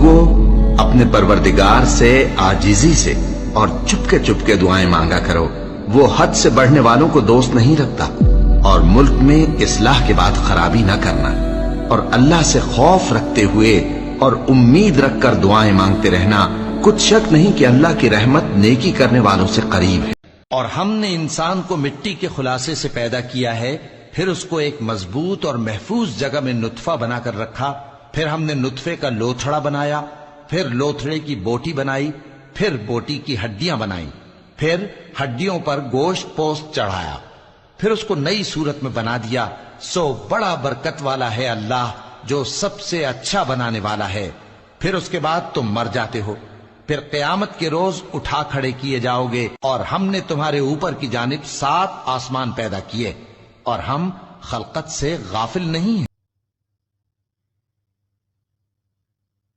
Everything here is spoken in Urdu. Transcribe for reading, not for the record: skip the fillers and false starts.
لوگوں اپنے پروردگار سے عاجزی سے اور چپکے دعائیں مانگا کرو، وہ حد سے بڑھنے والوں کو دوست نہیں رکھتا، اور ملک میں اصلاح کے بعد خرابی نہ کرنا، اور اللہ سے خوف رکھتے ہوئے اور امید رکھ کر دعائیں مانگتے رہنا، کچھ شک نہیں کہ اللہ کی رحمت نیکی کرنے والوں سے قریب ہے۔ اور ہم نے انسان کو مٹی کے خلاصے سے پیدا کیا ہے، پھر اس کو ایک مضبوط اور محفوظ جگہ میں نطفہ بنا کر رکھا، پھر ہم نے نطفے کا لوتھڑا بنایا، پھر لوتھڑے کی بوٹی بنائی، پھر بوٹی کی ہڈیاں بنائیں، پھر ہڈیوں پر گوشت پوست چڑھایا، پھر اس کو نئی صورت میں بنا دیا۔ سو بڑا برکت والا ہے اللہ، جو سب سے اچھا بنانے والا ہے۔ پھر اس کے بعد تم مر جاتے ہو، پھر قیامت کے روز اٹھا کھڑے کیے جاؤ گے، اور ہم نے تمہارے اوپر کی جانب 7 آسمان پیدا کیے، اور ہم خلقت سے غافل نہیں ہیں۔